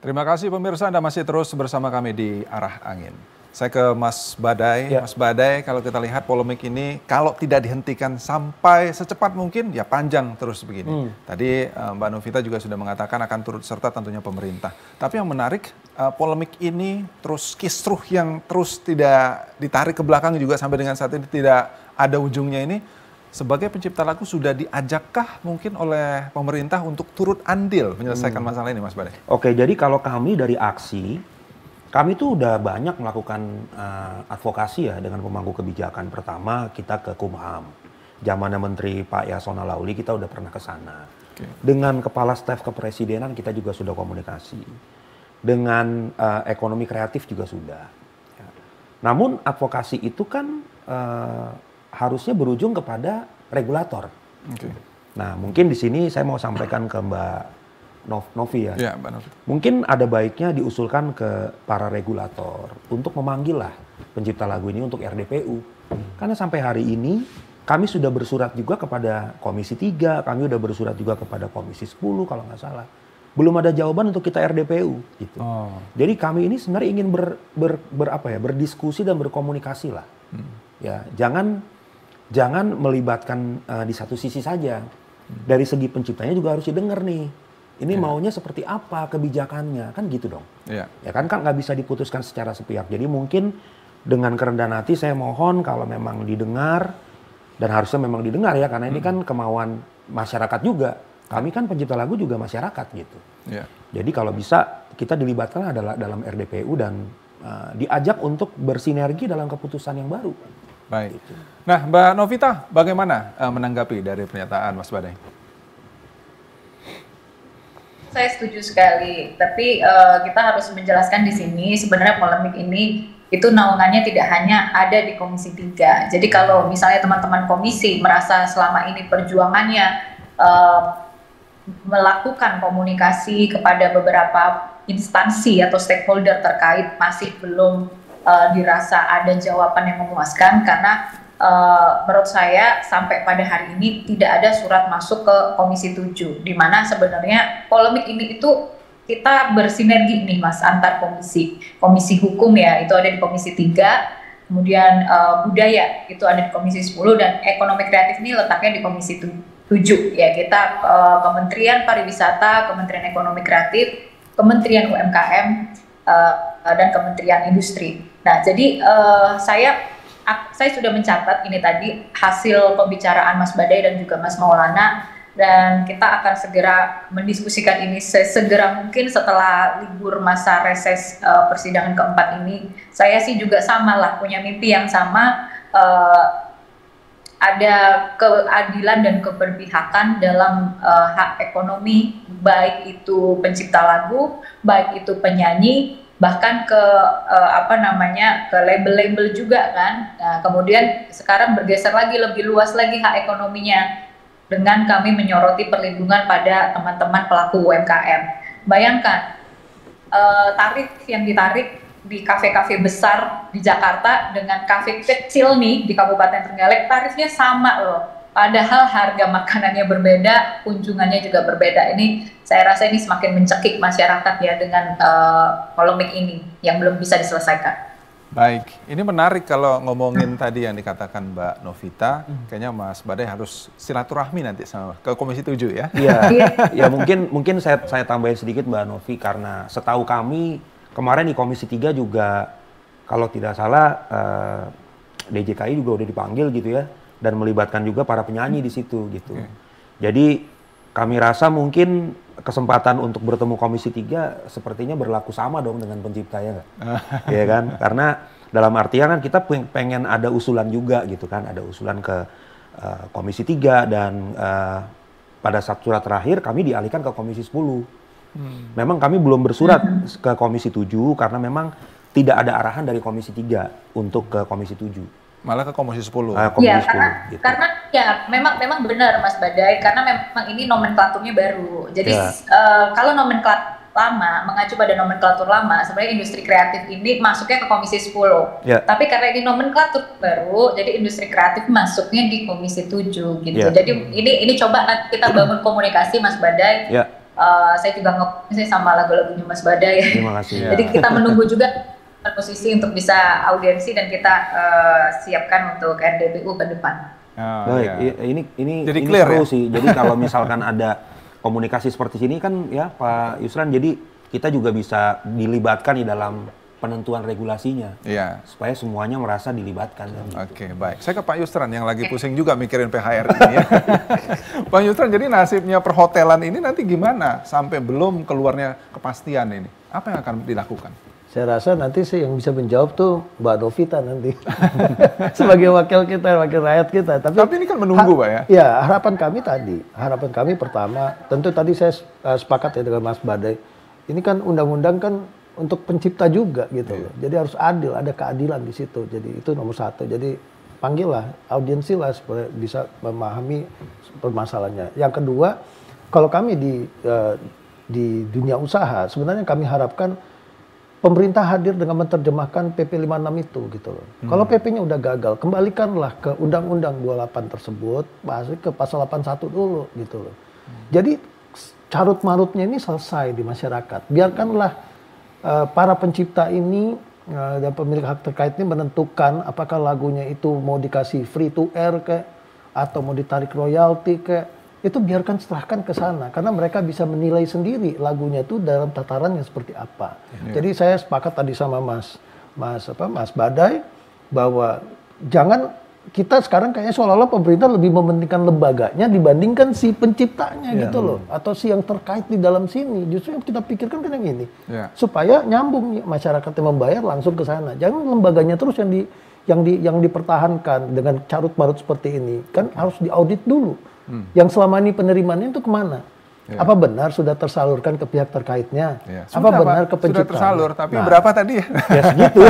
Terima kasih pemirsa, Anda masih terus bersama kami di Arah Angin. Saya ke Mas Badai. Ya. Mas Badai, kalau kita lihat polemik ini, kalau tidak dihentikan sampai secepat mungkin, ya panjang terus begini. Tadi Mbak Novita juga sudah mengatakan akan turut serta tentunya pemerintah. Tapi yang menarik, polemik ini terus kisruh yang terus tidak ditarik ke belakang juga sampai dengan saat ini tidak ada ujungnya ini. Sebagai pencipta lagu sudah diajakkah mungkin oleh pemerintah untuk turut andil menyelesaikan masalah ini, Mas Badai? Oke, jadi kalau kami dari aksi, kami tuh udah banyak melakukan advokasi ya dengan pemangku kebijakan. Pertama kita ke Kumham, zamannya Menteri Pak Yasona Lauli kita udah pernah ke sana. Dengan Kepala Staf Kepresidenan kita juga sudah komunikasi. Dengan ekonomi kreatif juga sudah. Namun advokasi itu kan harusnya berujung kepada regulator. Nah, mungkin di sini saya mau sampaikan ke Mbak Novi ya. Ya, Mbak Novi. Mungkin ada baiknya diusulkan ke para regulator untuk memanggil lah pencipta lagu ini untuk RDPU. Karena sampai hari ini kami sudah bersurat juga kepada Komisi 3, kami sudah bersurat juga kepada Komisi 10 kalau nggak salah. Belum ada jawaban untuk kita RDPU gitu. Jadi kami ini sebenarnya ingin berdiskusi dan berkomunikasi lah. Ya, jangan melibatkan di satu sisi saja. Dari segi penciptanya juga harus didengar nih. Ini maunya seperti apa kebijakannya, kan gitu dong. Ya kan nggak bisa diputuskan secara sepihak. Jadi mungkin dengan kerendahan hati saya mohon kalau memang didengar, dan harusnya memang didengar ya, karena ini kan kemauan masyarakat juga. Kami kan pencipta lagu juga masyarakat gitu. Jadi kalau bisa kita dilibatkan adalah dalam RDPU dan diajak untuk bersinergi dalam keputusan yang baru. Baik. Nah, Mbak Novita, bagaimana menanggapi dari pernyataan Mas Badai? Saya setuju sekali, tapi kita harus menjelaskan di sini sebenarnya polemik ini itu naungannya tidak hanya ada di Komisi 3. Jadi kalau misalnya teman-teman komisi merasa selama ini perjuangannya melakukan komunikasi kepada beberapa instansi atau stakeholder terkait masih belum dirasa ada jawaban yang memuaskan, karena menurut saya sampai pada hari ini tidak ada surat masuk ke Komisi 7, di mana sebenarnya polemik ini itu kita bersinergi nih Mas antar komisi hukum ya itu ada di Komisi 3, kemudian budaya itu ada di Komisi 10, dan ekonomi kreatif ini letaknya di Komisi 7 ya. Kita Kementerian Pariwisata, Kementerian Ekonomi Kreatif, Kementerian UMKM dan Kementerian Industri. Nah, jadi saya sudah mencatat ini tadi hasil pembicaraan Mas Badai dan juga Mas Maulana, dan kita akan segera mendiskusikan ini sesegera mungkin setelah libur masa reses persidangan keempat ini. Saya sih juga sama lah, punya mimpi yang sama, ada keadilan dan keberpihakan dalam hak ekonomi, baik itu pencipta lagu, baik itu penyanyi, bahkan ke ke label-label juga kan. Nah, kemudian sekarang bergeser lagi lebih luas lagi hak ekonominya dengan kami menyoroti perlindungan pada teman-teman pelaku UMKM. Bayangkan tarif yang ditarik di kafe-kafe besar di Jakarta dengan kafe kecil nih di Kabupaten Trenggalek tarifnya sama loh. Padahal harga makanannya berbeda, kunjungannya juga berbeda. Ini saya rasa ini semakin mencekik masyarakat ya dengan polemik ini yang belum bisa diselesaikan. Baik, ini menarik kalau ngomongin tadi yang dikatakan Mbak Novita, kayaknya Mas Badai harus silaturahmi nanti sama ke Komisi 7 ya. Iya, ya mungkin saya tambahin sedikit Mbak Novi, karena setahu kami kemarin di Komisi 3 juga kalau tidak salah DJKI juga udah dipanggil gitu ya, dan melibatkan juga para penyanyi di situ gitu. Jadi kami rasa mungkin kesempatan untuk bertemu Komisi 3 sepertinya berlaku sama dong dengan pencipta ya nggak? Ya kan? Karena dalam artian kan kita pengen ada usulan juga gitu kan, ada usulan ke Komisi 3 dan pada saat surat terakhir kami dialihkan ke Komisi 10. Memang kami belum bersurat ke Komisi 7 karena memang tidak ada arahan dari Komisi 3 untuk ke Komisi 7. Malah ke Komisi 10. Komisi ya, 10 gitu. Karena ya memang benar Mas Badai, karena memang ini nomenklaturnya baru. Jadi kalau nomenklatur lama, mengacu pada nomenklatur lama, sebenarnya industri kreatif ini masuknya ke Komisi 10. Tapi karena ini nomenklatur baru, jadi industri kreatif masuknya di Komisi 7 gitu. Jadi ini coba kita bangun komunikasi Mas Badai. saya juga ngefans sama lagu-lagunya Mas Badai. Terima kasih. Jadi kita menunggu juga posisi untuk bisa audiensi dan kita siapkan untuk RDPU ke depan. Baik, ini jadi ini clear seru ya? sih. Jadi kalau misalkan ada komunikasi seperti ini kan ya Pak Yusran, jadi kita juga bisa dilibatkan di dalam penentuan regulasinya. Iya. Supaya semuanya merasa dilibatkan. Oke, baik. Saya ke Pak Yusran yang lagi pusing juga mikirin PHR ini ya. Pak Yusran, jadi nasibnya perhotelan ini nanti gimana sampai belum keluarnya kepastian ini? Apa yang akan dilakukan? Saya rasa nanti sih yang bisa menjawab tuh Mbak Novita nanti. Sebagai wakil kita, wakil rakyat kita. Tapi ini kan menunggu Pak ya? Ya, harapan kami pertama, tentu tadi saya sepakat ya dengan Mas Badai. Ini kan undang-undang kan untuk pencipta juga gitu loh. Jadi harus adil, ada keadilan di situ. Jadi itu nomor satu. Jadi panggillah, audiensi lah supaya bisa memahami permasalahannya. Yang kedua, kalau kami di dunia usaha, sebenarnya kami harapkan pemerintah hadir dengan menerjemahkan PP 56 itu gitu loh. Kalau PP-nya udah gagal, kembalikanlah ke Undang-Undang 28 tersebut, bahas ke pasal 81 dulu gitu loh. Jadi carut-marutnya ini selesai di masyarakat. Biarkanlah para pencipta ini dan pemilik hak terkait ini menentukan apakah lagunya itu mau dikasih free to air ke atau mau ditarik royalti ke. Itu biarkan serahkan ke sana karena mereka bisa menilai sendiri lagunya itu dalam tatarannya seperti apa. Jadi saya sepakat tadi sama Mas Badai bahwa jangan kita sekarang kayaknya seolah-olah pemerintah lebih mementingkan lembaganya dibandingkan si penciptanya gitu loh atau si yang terkait di dalam sini. Justru yang kita pikirkan kan yang ini. Supaya nyambung masyarakatnya membayar langsung ke sana. Jangan lembaganya terus yang dipertahankan dengan carut-marut seperti ini. Kan harus diaudit dulu. Yang selama ini penerimaannya itu kemana? Apa benar sudah tersalurkan ke pihak terkaitnya? Apa benar ke pencipta? Sudah tersalur, tapi berapa tadi ya? Ya segitu.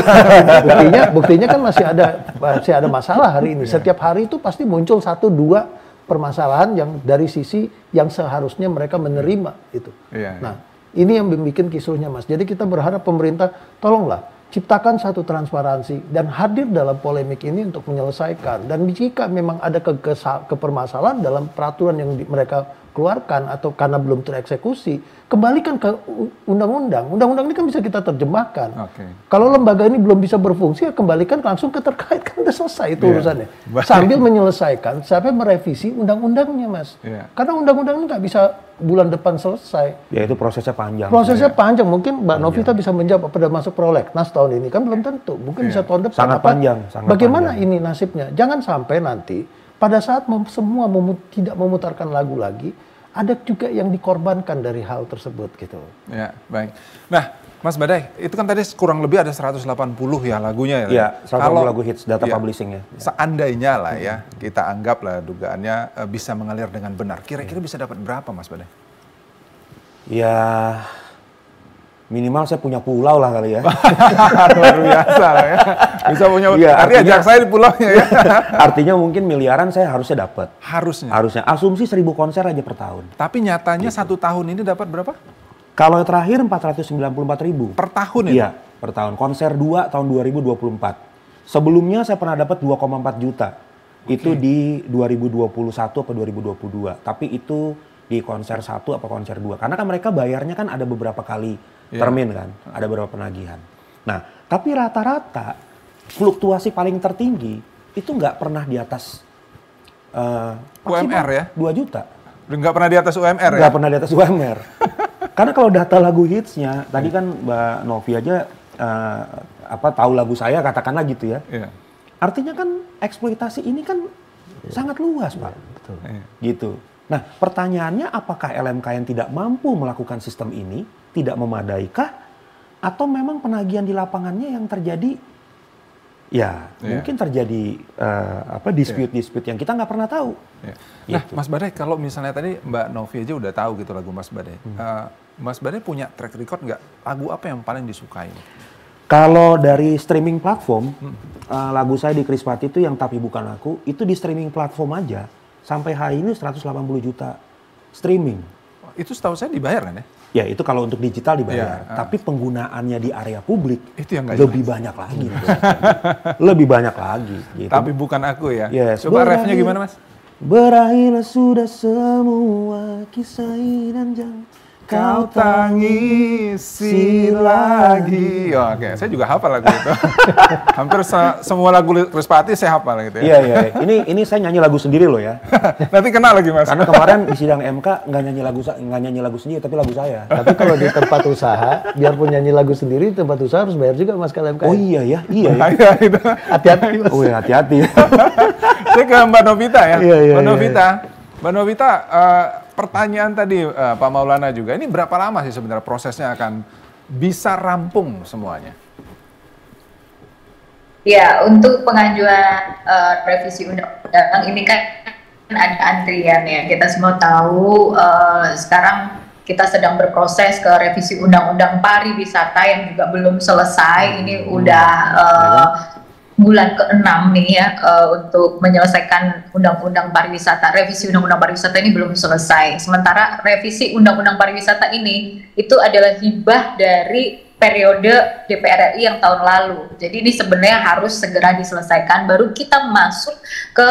buktinya kan masih ada masalah hari ini. Setiap hari itu pasti muncul 1-2 permasalahan yang dari sisi yang seharusnya mereka menerima itu. Nah, ini yang bikin kisruhnya Mas. Jadi kita berharap pemerintah tolonglah ciptakan satu transparansi dan hadir dalam polemik ini untuk menyelesaikan. Dan jika memang ada kepermasalahan dalam peraturan yang mereka keluarkan atau karena belum tereksekusi, kembalikan ke undang-undang. Undang-undang ini kan bisa kita terjemahkan. Kalau lembaga ini belum bisa berfungsi, ya kembalikan langsung ke terkait, kan udah selesai itu urusannya. Sambil menyelesaikan, sampai merevisi undang-undangnya Mas. Karena undang-undang ini nggak bisa bulan depan selesai. Ya itu prosesnya panjang. Prosesnya panjang. Mungkin Mbak Novita bisa menjawab pada masuk prolegnas tahun ini. Kan belum tentu. Mungkin bisa tahun depan. Sangat panjang. Bagaimana ini nasibnya? Jangan sampai nanti pada saat semua tidak memutarkan lagu lagi, ada juga yang dikorbankan dari hal tersebut gitu. Ya, baik. Nah, Mas Badai, itu kan tadi kurang lebih ada 180 ya lagunya ya. Iya, 180 kalau lagu hits data publishing ya. Seandainya lah ya, kita anggaplah dugaannya bisa mengalir dengan benar. Kira-kira bisa dapat berapa Mas Badai? Ya minimal saya punya pulau lah kali ya. Luar biasa lah ya. Bisa punya, artinya ajak saya di pulaunya ya. Artinya mungkin miliaran saya harusnya dapat. Harusnya. Asumsi 1.000 konser aja per tahun. Tapi nyatanya 1 tahun ini dapat berapa? Kalau yang terakhir 494.000. Per tahun ya? Iya, per tahun. Konser 2 tahun 2024. Sebelumnya saya pernah dapat 2,4 juta. Itu di 2021 atau 2022. Tapi itu di konser 1 apa konser 2. Karena kan mereka bayarnya kan ada beberapa kali termin kan. Ada beberapa penagihan. Nah, tapi rata-rata fluktuasi paling tertinggi itu nggak pernah di atas UMR ya? 2 juta. Nggak pernah di atas UMR ya? Nggak pernah di atas UMR. Karena kalau data lagu hitsnya, tadi kan Mbak Novi aja tahu lagu saya katakanlah gitu ya. Artinya kan eksploitasi ini kan sangat luas Pak. Betul. Gitu. Nah pertanyaannya apakah LMK yang tidak mampu melakukan sistem ini tidak memadaikah? Atau memang penagihan di lapangannya yang terjadi mungkin terjadi dispute-dispute yang kita nggak pernah tahu. Nah, Mas Badai, kalau misalnya tadi Mbak Novi aja udah tahu gitu lagu Mas Badai. Mas Badai punya track record nggak? Lagu apa yang paling disukai? Kalau dari streaming platform, lagu saya di Krispati itu yang Tapi Bukan Aku, itu di streaming platform aja sampai hari ini 180 juta streaming. Itu setahu saya dibayar kan ya? Ya itu kalau untuk digital dibayar, tapi penggunaannya di area publik itu yang lebih banyak lagi. Lebih banyak lagi. Gitu. Tapi bukan aku ya. Yes. Coba refnya gimana Mas? Berakhirlah sudah semua kisah dan Kau tangisi lagi. Oh, oke, saya juga hafal lagu itu. Hampir semua lagu Krispatih saya hafal gitu ya. Iya. Ini saya nyanyi lagu sendiri loh ya. Nanti kena lagi Mas. Karena kemarin di sidang MK nggak nyanyi lagu sendiri, tapi lagu saya. Tapi kalau di tempat usaha, biarpun nyanyi lagu sendiri, tempat usaha harus bayar juga Mas KLMK. Oh iya ya. Itu. Hati-hati Mas. Oh ya, hati-hati. Saya ke Mbak Novita ya. Iya. Mbak Novita, pertanyaan tadi Pak Maulana juga, ini berapa lama sih sebenarnya prosesnya akan bisa rampung semuanya? Ya, untuk pengajuan revisi undang-undang ini kan ada antrian ya. Kita semua tahu sekarang kita sedang berproses ke revisi undang-undang pariwisata yang juga belum selesai. Ini udah bulan ke-6 nih ya untuk menyelesaikan undang-undang pariwisata. Revisi undang-undang pariwisata ini belum selesai. Sementara revisi undang-undang pariwisata ini itu adalah hibah dari periode DPR RI yang tahun lalu. Jadi ini sebenarnya harus segera diselesaikan baru kita masuk ke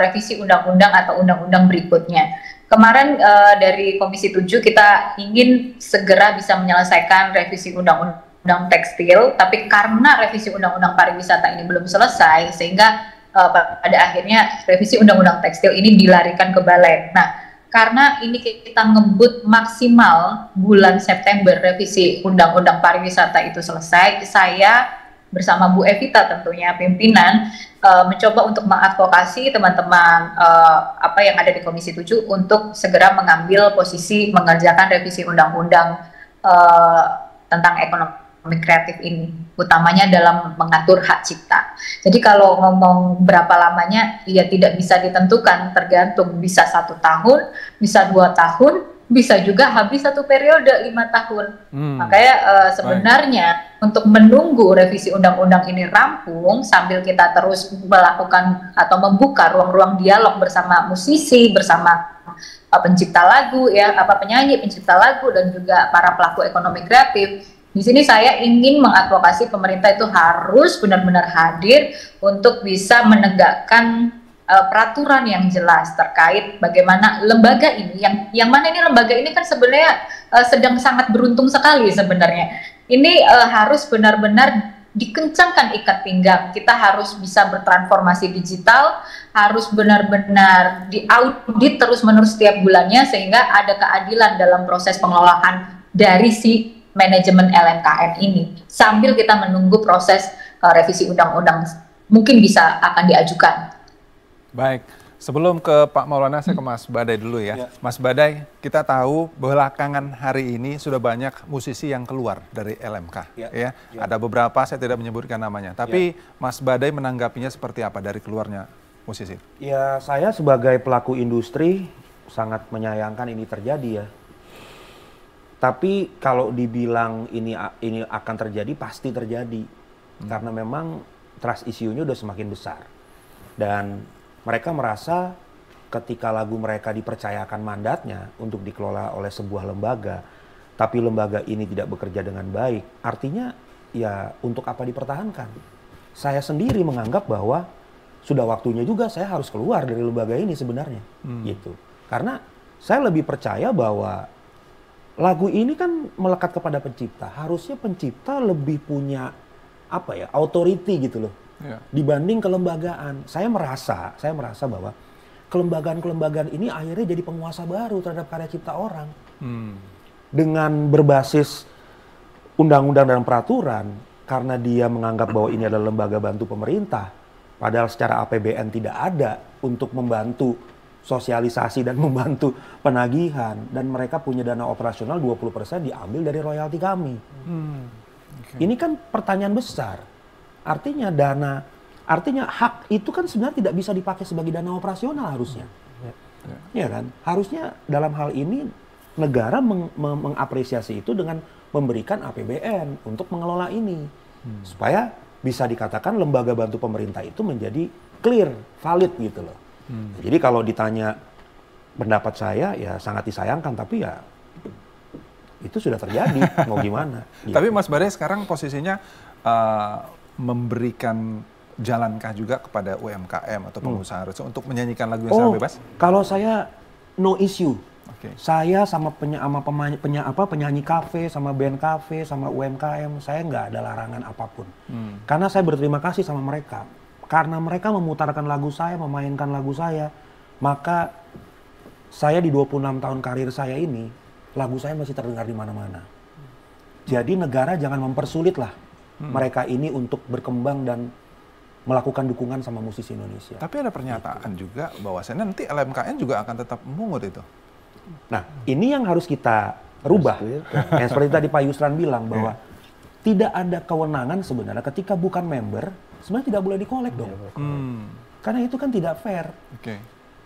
revisi undang-undang atau undang-undang berikutnya. Kemarin dari Komisi 7 kita ingin segera bisa menyelesaikan revisi undang-undang tekstil, tapi karena revisi undang-undang pariwisata ini belum selesai, sehingga pada akhirnya revisi undang-undang tekstil ini dilarikan ke Balen. Nah, karena ini kita ngebut maksimal bulan September revisi undang-undang pariwisata itu selesai, saya bersama Bu Evita tentunya pimpinan mencoba untuk mengadvokasi teman-teman yang ada di Komisi 7 untuk segera mengambil posisi mengerjakan revisi undang-undang tentang ekonomi kreatif ini, utamanya dalam mengatur hak cipta. Jadi kalau ngomong berapa lamanya, ya tidak bisa ditentukan, tergantung, bisa 1 tahun, bisa 2 tahun, bisa juga habis 1 periode 5 tahun. Makanya sebenarnya untuk menunggu revisi undang-undang ini rampung, sambil kita terus melakukan atau membuka ruang-ruang dialog bersama musisi, bersama pencipta lagu, ya, penyanyi, pencipta lagu, dan juga para pelaku ekonomi kreatif. Di sini saya ingin mengadvokasi pemerintah itu harus benar-benar hadir untuk bisa menegakkan peraturan yang jelas terkait bagaimana lembaga ini, yang mana ini lembaga ini kan sebenarnya sedang sangat beruntung sekali sebenarnya. Ini harus benar-benar dikencangkan ikat pinggang. Kita harus bisa bertransformasi digital, harus benar-benar diaudit terus-menerus setiap bulannya sehingga ada keadilan dalam proses pengelolaan dari si manajemen LMKN ini, sambil kita menunggu proses revisi undang-undang mungkin bisa akan diajukan. Baik, sebelum ke Pak Maulana, saya ke Mas Badai dulu ya. Mas Badai, kita tahu belakangan hari ini sudah banyak musisi yang keluar dari LMK. Ya. Ada beberapa, saya tidak menyebutkan namanya. Tapi Mas Badai menanggapinya seperti apa dari keluarnya musisi? Ya, saya sebagai pelaku industri sangat menyayangkan ini terjadi ya. Tapi kalau dibilang ini akan terjadi, pasti terjadi. Karena memang trust issue-nya udah semakin besar. Dan mereka merasa ketika lagu mereka dipercayakan mandatnya untuk dikelola oleh sebuah lembaga, tapi lembaga ini tidak bekerja dengan baik, artinya ya untuk apa dipertahankan? Saya sendiri menganggap bahwa sudah waktunya juga saya harus keluar dari lembaga ini sebenarnya. Gitu. Karena saya lebih percaya bahwa lagu ini kan melekat kepada pencipta. Harusnya pencipta lebih punya authority gitu loh. Dibanding kelembagaan. Saya merasa bahwa kelembagaan ini akhirnya jadi penguasa baru terhadap karya cipta orang. Dengan berbasis undang-undang dan peraturan, karena dia menganggap bahwa ini adalah lembaga bantu pemerintah, padahal secara APBN tidak ada untuk membantu sosialisasi dan membantu penagihan, dan mereka punya dana operasional 20% diambil dari royalti kami. Ini kan pertanyaan besar. Artinya hak itu kan sebenarnya tidak bisa dipakai sebagai dana operasional harusnya. Ya kan? Harusnya dalam hal ini negara mengapresiasi itu dengan memberikan APBN untuk mengelola ini. Supaya bisa dikatakan lembaga bantu pemerintah itu menjadi clear, valid gitu loh. Jadi kalau ditanya pendapat saya ya sangat disayangkan, tapi ya itu sudah terjadi, mau gimana. Gitu. Tapi Mas Badai sekarang posisinya memberikan jalankah juga kepada UMKM atau pengusaha untuk menyanyikan lagu yang sangat bebas? Kalau saya no issue. Saya sama penyanyi kafe, sama band kafe, sama UMKM, saya nggak ada larangan apapun. Karena saya berterima kasih sama mereka. Karena mereka memutarkan lagu saya, memainkan lagu saya, maka saya di 26 tahun karir saya ini, lagu saya masih terdengar di mana-mana. Jadi negara jangan mempersulit lah mereka ini untuk berkembang dan melakukan dukungan sama musisi Indonesia. Tapi ada pernyataan juga bahwasannya nanti LMKN juga akan tetap memungut itu. Nah, ini yang harus kita rubah. Yang seperti tadi Pak Yusran bilang bahwa tidak ada kewenangan sebenarnya ketika bukan member, sebenarnya tidak boleh dikolek dong. Karena itu kan tidak fair.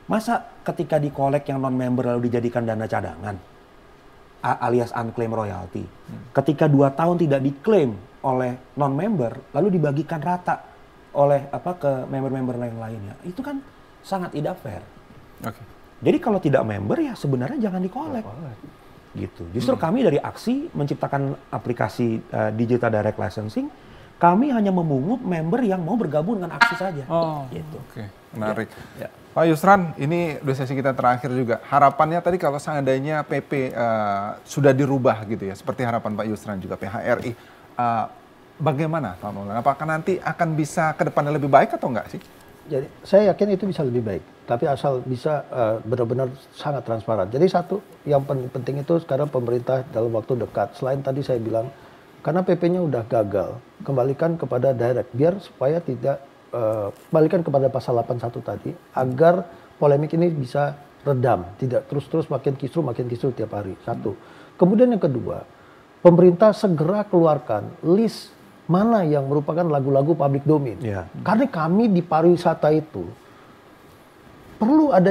Masa ketika dikolek yang non-member lalu dijadikan dana cadangan, alias unclaimed royalty. Ketika 2 tahun tidak diklaim oleh non-member, lalu dibagikan rata oleh ke member-member lain-lainnya, itu kan sangat tidak fair. Jadi kalau tidak member ya sebenarnya jangan dikolek. Gitu. Justru kami dari Aksi menciptakan aplikasi digital direct licensing, kami hanya memungut member yang mau bergabung dengan Aksi saja. Gitu. Menarik. Pak Yusran, ini udah sesi kita terakhir juga. Harapannya tadi kalau seandainya PP sudah dirubah gitu ya, seperti harapan Pak Yusran juga PHRI. Bagaimana Pak Maulana? Apakah nanti akan bisa ke depannya lebih baik atau enggak sih? Jadi saya yakin itu bisa lebih baik, tapi asal bisa benar-benar sangat transparan. Jadi satu yang penting itu sekarang pemerintah dalam waktu dekat, selain tadi saya bilang, karena PP-nya udah gagal, kembalikan kepada direct, biar supaya tidak, balikan kepada pasal 81 tadi, agar polemik ini bisa redam, tidak terus-terus makin kisruh tiap hari, satu. Kemudian yang kedua, pemerintah segera keluarkan list mana yang merupakan lagu-lagu public domain. Karena kami di pariwisata itu perlu ada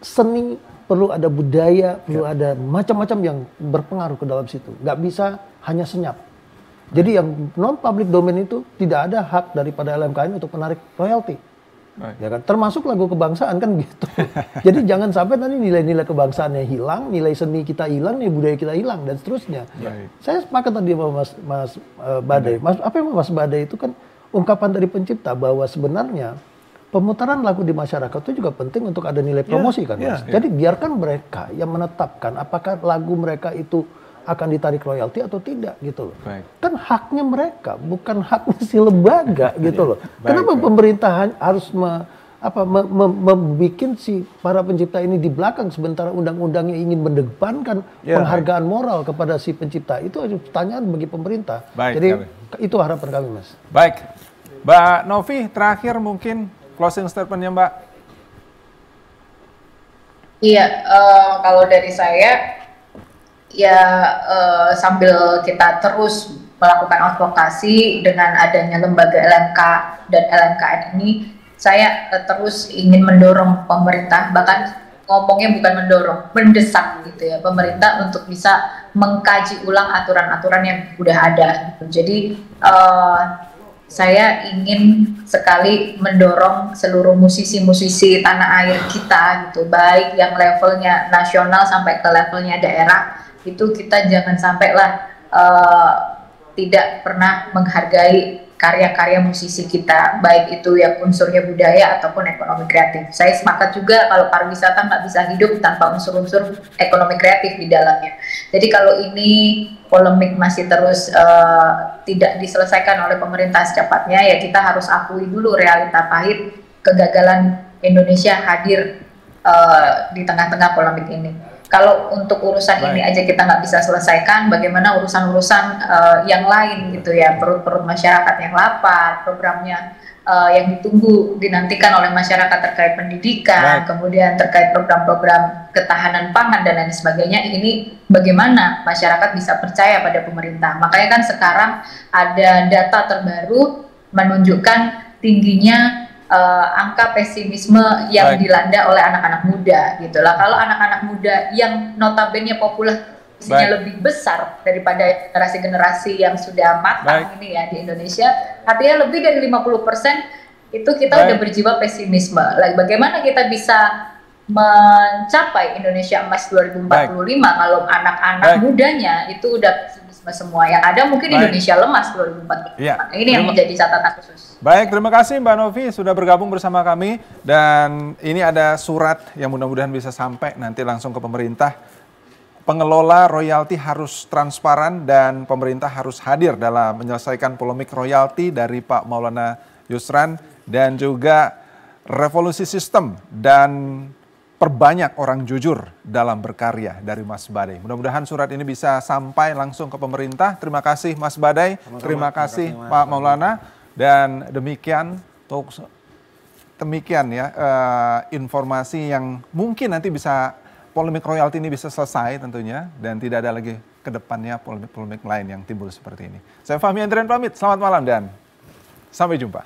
seni, perlu ada budaya, perlu ada macam-macam yang berpengaruh ke dalam situ. Nggak bisa hanya senyap. Jadi yang non public domain itu tidak ada hak daripada LMKN untuk menarik royalti. Ya kan, termasuk lagu kebangsaan kan gitu. Jadi jangan sampai nanti nilai-nilai kebangsaannya hilang, nilai seni kita hilang, nilai budaya kita hilang dan seterusnya. Saya sepakat tadi sama Mas Badai. Apa yang Mas Badai itu kan ungkapan dari pencipta bahwa sebenarnya pemutaran lagu di masyarakat itu juga penting untuk ada nilai promosi kan Mas. Jadi biarkan mereka yang menetapkan apakah lagu mereka itu akan ditarik royalti atau tidak gitu loh. Kan haknya mereka, bukan hak si lembaga gitu loh. Kenapa pemerintahan harus membuat si para pencipta ini di belakang sementara undang-undangnya ingin mendepankan penghargaan moral kepada si pencipta? Itu pertanyaan bagi pemerintah. Jadi itu harapan kami Mas. Baik, Mbak Novi terakhir mungkin closing statement-nya Mbak. Iya, kalau dari saya ya sambil kita terus melakukan advokasi dengan adanya lembaga LMK dan LMKN ini, saya terus ingin mendorong pemerintah, bahkan ngomongnya bukan mendorong, mendesak gitu ya, pemerintah untuk bisa mengkaji ulang aturan-aturan yang udah ada. Jadi saya ingin sekali mendorong seluruh musisi-musisi tanah air kita gitu, baik yang levelnya nasional sampai ke levelnya daerah, itu kita jangan sampailah tidak pernah menghargai karya-karya musisi kita, baik itu yang unsurnya budaya ataupun ekonomi kreatif. Saya sepakat juga kalau pariwisata nggak bisa hidup tanpa unsur-unsur ekonomi kreatif di dalamnya. Jadi kalau ini polemik masih terus tidak diselesaikan oleh pemerintah secepatnya, ya kita harus akui dulu realita pahit kegagalan Indonesia hadir di tengah-tengah polemik ini. Kalau untuk urusan ini aja kita nggak bisa selesaikan, bagaimana urusan-urusan yang lain gitu ya, perut-perut masyarakat yang lapar, programnya yang ditunggu, dinantikan oleh masyarakat terkait pendidikan, kemudian terkait program-program ketahanan pangan dan lain sebagainya, ini bagaimana masyarakat bisa percaya pada pemerintah. Makanya kan sekarang ada data terbaru menunjukkan tingginya angka pesimisme yang dilanda oleh anak-anak muda gitu lah. Kalau anak-anak muda yang notabene populasinya lebih besar daripada generasi-generasi yang sudah matang ini ya di Indonesia, artinya lebih dari 50% itu kita udah berjiwa pesimisme. Bagaimana kita bisa mencapai Indonesia Emas 2045 kalau anak-anak mudanya itu udah pesimisme semua. Yang ada mungkin Indonesia Lemas 2045. Ya. Ini yang menjadi catatan khusus. Baik, terima kasih Mbak Novi sudah bergabung bersama kami. Dan ini ada surat yang mudah-mudahan bisa sampai nanti langsung ke pemerintah. Pengelola royalti harus transparan dan pemerintah harus hadir dalam menyelesaikan polemik royalti dari Pak Maulana Yusran dan juga revolusi sistem dan perbanyak orang jujur dalam berkarya dari Mas Badai. Mudah-mudahan surat ini bisa sampai langsung ke pemerintah. Terima kasih Mas Badai, terima kasih Pak Maulana. Dan demikian ya informasi yang mungkin nanti bisa polemik royalti ini bisa selesai tentunya. Dan tidak ada lagi ke depannya polemik-polemik lain yang timbul seperti ini. Saya Fahmi Andrian pamit, selamat malam dan sampai jumpa.